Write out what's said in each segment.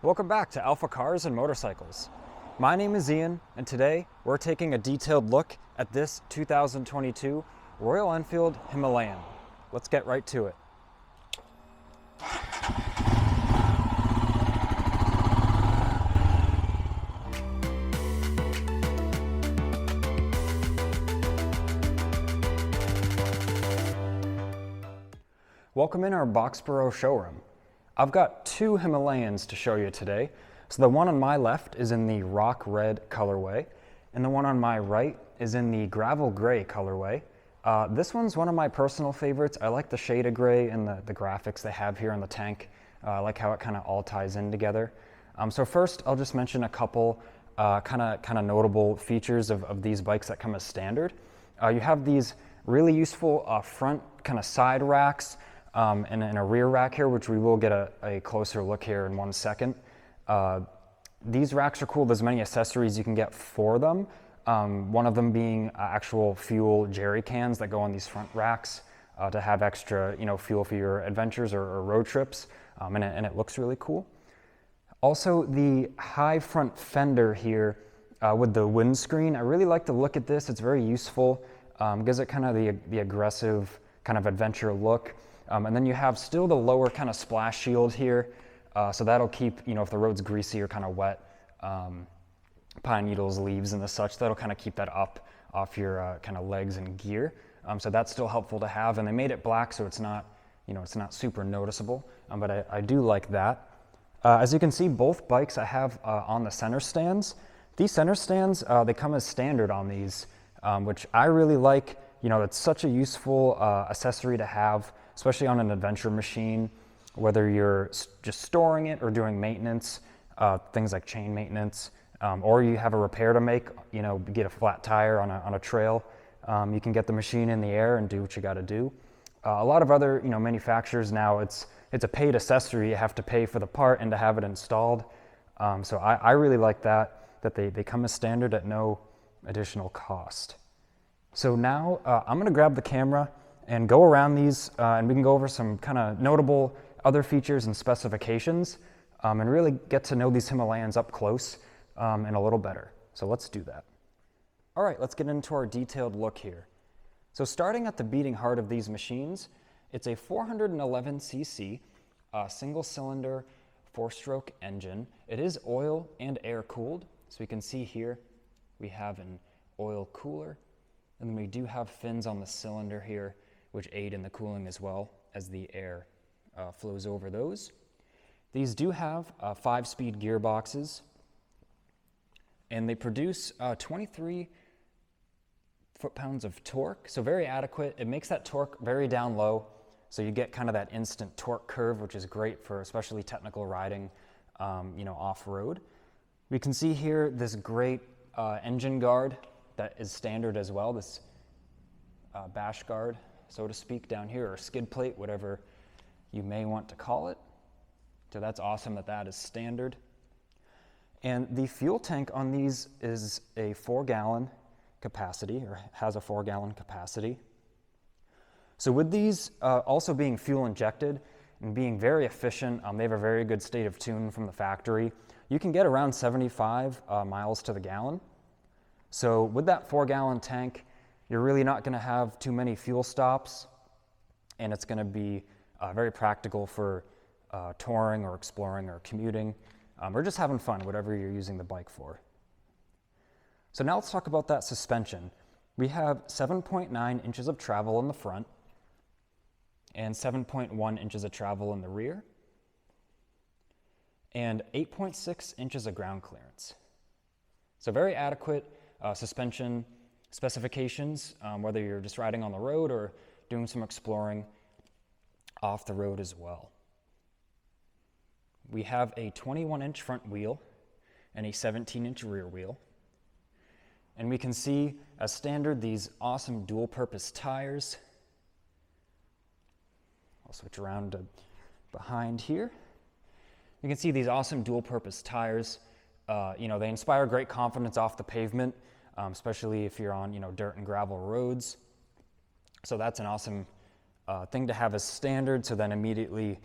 Welcome back to AlphaCars and Motorcycles. My name is Ian, and today we're taking a detailed look at this 2022 Royal Enfield Himalayan. Let's get right to it. Welcome in our Boxborough showroom. I've got two Himalayans to show you today. So the one on my left is in the rock red colorway, and the one on my right is in the gravel gray colorway. This one's one of my personal favorites. I like the shade of gray and the graphics they have here on the tank. I like how it kind of all ties in together. So first, I'll just mention a couple kind of notable features of these bikes that come as standard. You have these really useful front kind of side racks and a rear rack here, which we will get a closer look here in 1 second. These racks are cool. There's many accessories you can get for them. One of them being actual fuel jerry cans that go on these front racks to have extra, fuel for your adventures or road trips, and it looks really cool. Also, the high front fender here with the windscreen, I really like the look at this. It's very useful. Gives it kind of the aggressive kind of adventure look. And then you have still the lower kind of splash shield here. So that'll keep, if the road's greasy or kind of wet, pine needles, leaves, and the such, that'll kind of keep that up off your kind of legs and gear. So that's still helpful to have. And they made it black, so it's not, it's not super noticeable. But I do like that. As you can see, both bikes I have on the center stands. These center stands, they come as standard on these, which I really like. It's such a useful accessory to have, especially on an adventure machine, whether you're just storing it or doing maintenance, things like chain maintenance, or you have a repair to make, get a flat tire on a trail. You can get the machine in the air and do what you got to do. A lot of other manufacturers now, it's a paid accessory. You have to pay for the part and to have it installed. So I really like that they come as standard at no additional cost. So now I'm going to grab the camera and go around these and we can go over some kind of notable other features and specifications and really get to know these Himalayans up close and a little better. So let's do that. All right, let's get into our detailed look here. So starting at the beating heart of these machines, it's a 411cc single cylinder 4-stroke engine. It is oil and air cooled. So we can see here we have an oil cooler, and then we do have fins on the cylinder here which aid in the cooling as well as the air flows over those. These do have 5-speed gearboxes, and they produce 23 foot-pounds of torque, so very adequate. It makes that torque very down low, so you get kind of that instant torque curve, which is great for especially technical riding, off-road. We can see here this great engine guard that is standard as well, this bash guard, so to speak, down here, or skid plate, whatever you may want to call it. So that's awesome that is standard. And the fuel tank on these is a 4-gallon capacity, or has a 4-gallon capacity. So with these also being fuel injected and being very efficient, they have a very good state of tune from the factory. You can get around 75 miles to the gallon. So with that 4-gallon tank, you're really not going to have too many fuel stops, and it's going to be very practical for touring or exploring or commuting, or just having fun, whatever you're using the bike for. So now let's talk about that suspension. We have 7.9 inches of travel in the front and 7.1 inches of travel in the rear and 8.6 inches of ground clearance. So very adequate suspension specifications, whether you're just riding on the road or doing some exploring off the road as well. We have a 21-inch front wheel and a 17-inch rear wheel. And we can see, as standard, these awesome dual-purpose tires. I'll switch around to behind here. You can see these awesome dual-purpose tires. They inspire great confidence off the pavement, especially if you're on, dirt and gravel roads. So that's an awesome thing to have as standard. So then immediately,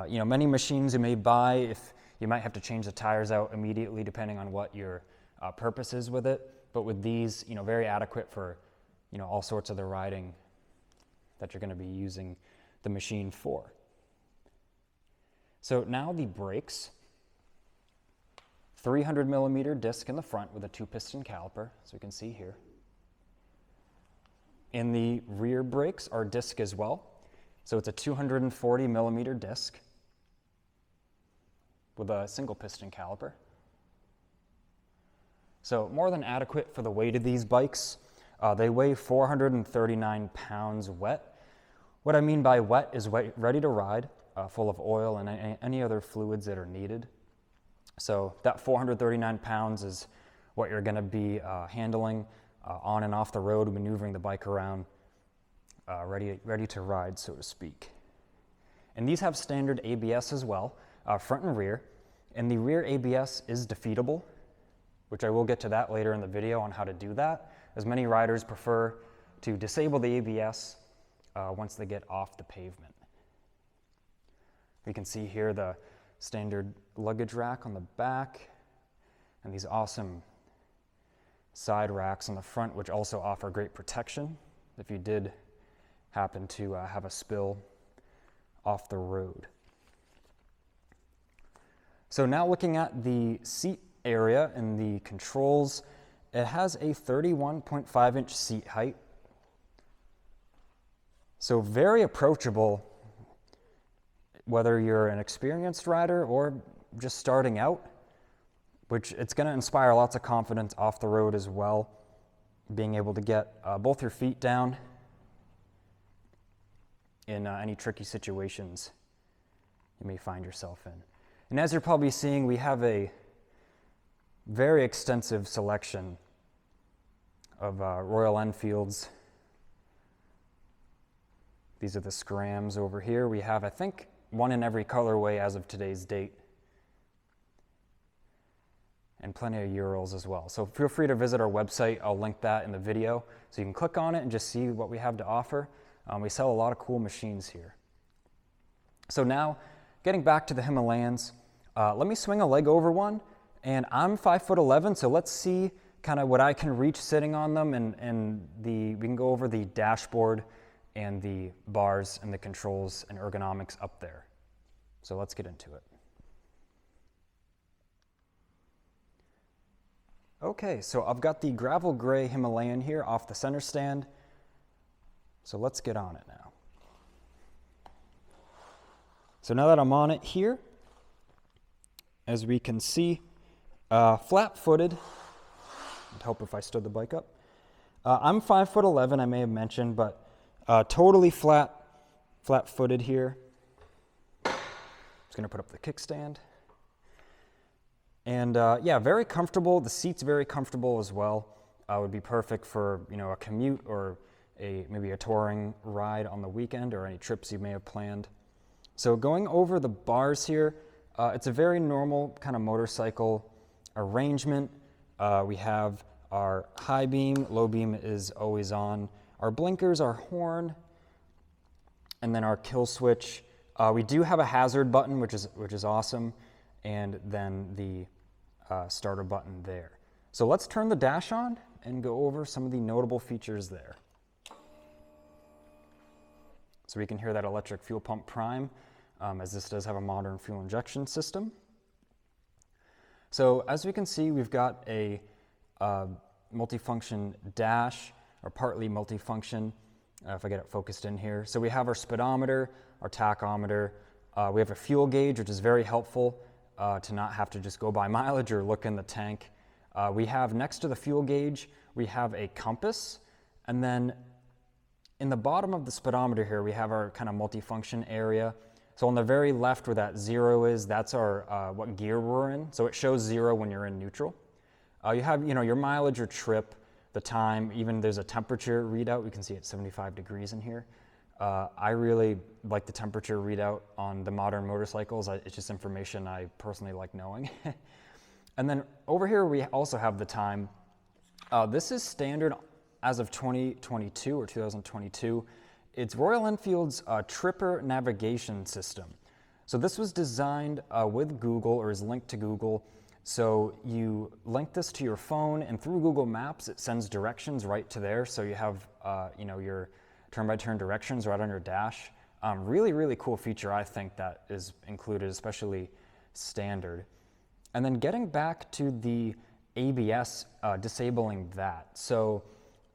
many machines you may buy, if You might have to change the tires out immediately depending on what your purpose is with it. But with these, very adequate for, all sorts of the riding that you're going to be using the machine for. So now the brakes. 300 millimeter disc in the front with a 2-piston caliper, as we can see here. In the rear brakes are disc as well. So it's a 240 millimeter disc with a single piston caliper. So more than adequate for the weight of these bikes. They weigh 439 pounds wet. What I mean by wet is ready to ride, full of oil and any other fluids that are needed. So that 439 pounds is what you're going to be handling on and off the road, maneuvering the bike around, ready to ride, so to speak. And these have standard ABS as well, front and rear. And the rear ABS is defeatable, which I will get to that later in the video on how to do that, as many riders prefer to disable the ABS once they get off the pavement. We can see here the standard luggage rack on the back and these awesome side racks on the front, which also offer great protection if you did happen to have a spill off the road. So now looking at the seat area and the controls, it has a 31.5-inch seat height. So very approachable, whether you're an experienced rider or just starting out, which it's going to inspire lots of confidence off the road as well, being able to get both your feet down in any tricky situations you may find yourself in. And as you're probably seeing, we have a very extensive selection of Royal Enfields. These are the Scrams over here. We have, I think, one in every colorway as of today's date. And plenty of Urals as well. So feel free to visit our website. I'll link that in the video. So you can click on it and just see what we have to offer. We sell a lot of cool machines here. So now, getting back to the Himalayans, let me swing a leg over one. And I'm 5'11", so let's see kind of what I can reach sitting on them, and we can go over the dashboard and the bars and the controls and ergonomics up there. So let's get into it. Okay, so I've got the gravel gray Himalayan here off the center stand. So let's get on it now. So now that I'm on it here, as we can see, flat-footed. It'd help if I stood the bike up. I'm 5'11", I may have mentioned, but totally flat-footed here. Just gonna put up the kickstand. And yeah, very comfortable. The seat's very comfortable as well. Would be perfect for a commute or maybe a touring ride on the weekend or any trips you may have planned. So going over the bars here, it's a very normal kind of motorcycle arrangement. We have our high beam, low beam is always on. Our blinkers, our horn, and then our kill switch. We do have a hazard button, which is awesome, and then the starter button there. So let's turn the dash on and go over some of the notable features there. So we can hear that electric fuel pump prime, as this does have a modern fuel injection system. So as we can see, we've got a multifunction dash, or partly multifunction, if I get it focused in here. So we have our speedometer, our tachometer. We have a fuel gauge, which is very helpful to not have to just go by mileage or look in the tank. We have next to the fuel gauge, we have a compass, and then in the bottom of the speedometer here, we have our kind of multifunction area. So on the very left where that 0 is, that's our what gear we're in. So it shows 0 when you're in neutral. You have your mileage or trip, the time, even there's a temperature readout. We can see it's 75 degrees in here. I really like the temperature readout on the modern motorcycles. It's just information I personally like knowing. And then over here we also have the time. This is standard as of 2022 or 2022. It's Royal Enfield's Tripper navigation system. So this was designed with Google, or is linked to Google. So you link this to your phone, and through Google Maps, it sends directions right to there. So you have your turn-by-turn directions right on your dash. Really, really cool feature, I think, that is included, especially standard. And then getting back to the ABS, disabling that. So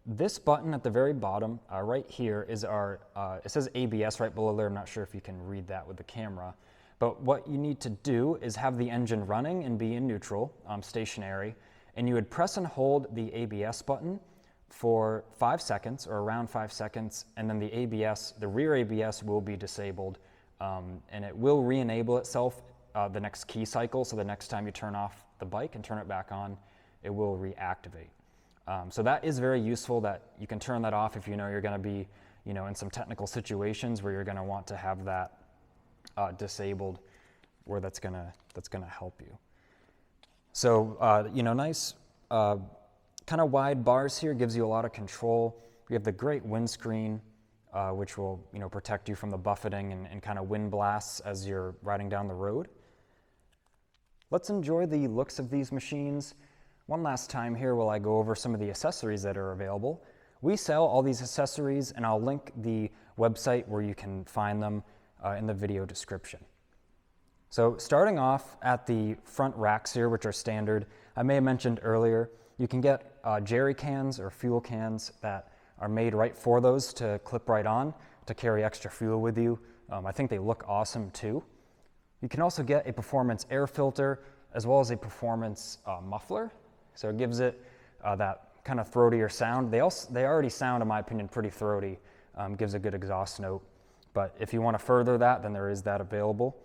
this button at the very bottom, right here, is our, it says ABS right below there. I'm not sure if you can read that with the camera. But what you need to do is have the engine running and be in neutral, stationary, and you would press and hold the ABS button for 5 seconds, or around 5 seconds, and then the ABS, the rear ABS, will be disabled, and it will re-enable itself the next key cycle. So the next time you turn off the bike and turn it back on, it will reactivate. So that is very useful, that you can turn that off if you know you're going to be, in some technical situations where you're going to want to have that disabled, where that's gonna help you. So nice kind of wide bars here, gives you a lot of control. We have the great windscreen, which will protect you from the buffeting and kind of wind blasts as you're riding down the road. Let's enjoy the looks of these machines. One last time here while I go over some of the accessories that are available. We sell all these accessories, and I'll link the website where you can find them in the video description. So starting off at the front racks here, which are standard, I may have mentioned earlier, you can get jerry cans or fuel cans that are made right for those to clip right on to carry extra fuel with you. I think they look awesome too. You can also get a performance air filter as well as a performance muffler. So it gives it that kind of throatier sound. They already sound, in my opinion, pretty throaty. Gives a good exhaust note. But if you want to further that, then there is that available.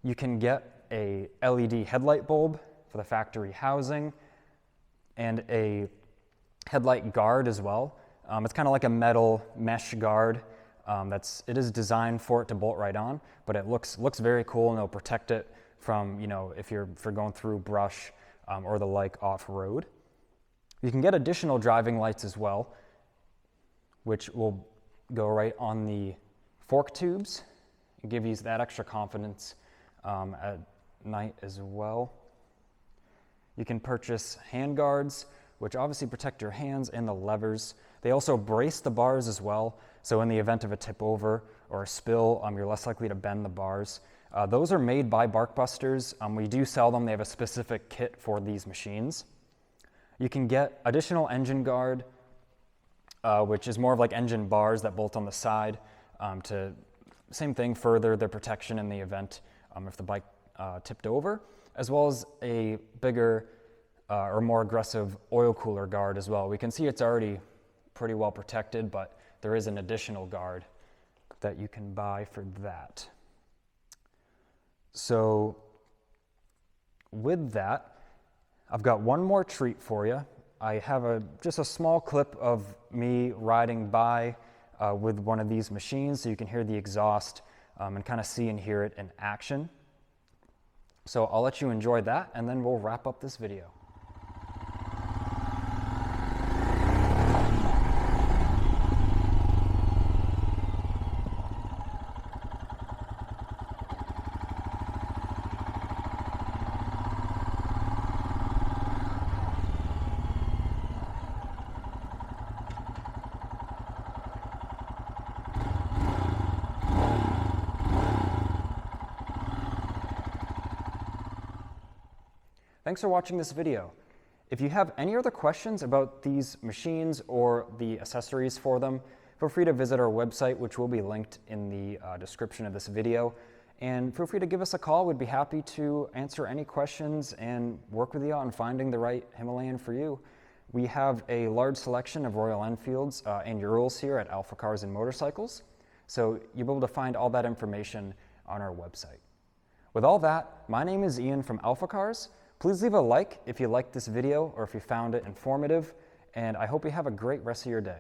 You can get a LED headlight bulb for the factory housing and a headlight guard as well. It's kind of like a metal mesh guard. It is designed for it to bolt right on, but it looks very cool, and it'll protect it from, if you're going through brush or the like off-road. You can get additional driving lights as well, which will go right on the fork tubes and give you that extra confidence at night as well. You can purchase hand guards, which obviously protect your hands and the levers. They also brace the bars as well, so in the event of a tip over or a spill, you're less likely to bend the bars. Those are made by Barkbusters. We do sell them. They have a specific kit for these machines. You can get additional engine guard, which is more of like engine bars that bolt on the side to, same thing, further the protection in the event if the bike tipped over, as well as a bigger or more aggressive oil cooler guard as well. We can see it's already pretty well protected, but there is an additional guard that you can buy for that. So with that, I've got one more treat for you. I have just a small clip of me riding by with one of these machines, so you can hear the exhaust and kind of see and hear it in action. So I'll let you enjoy that, and then we'll wrap up this video. Thanks for watching this video. If you have any other questions about these machines or the accessories for them, feel free to visit our website, which will be linked in the description of this video. And feel free to give us a call. We'd be happy to answer any questions and work with you on finding the right Himalayan for you. We have a large selection of Royal Enfields and Urals here at AlphaCars and Motorcycles. So you'll be able to find all that information on our website. With all that, my name is Ian from AlphaCars. Please leave a like if you liked this video or if you found it informative, and I hope you have a great rest of your day.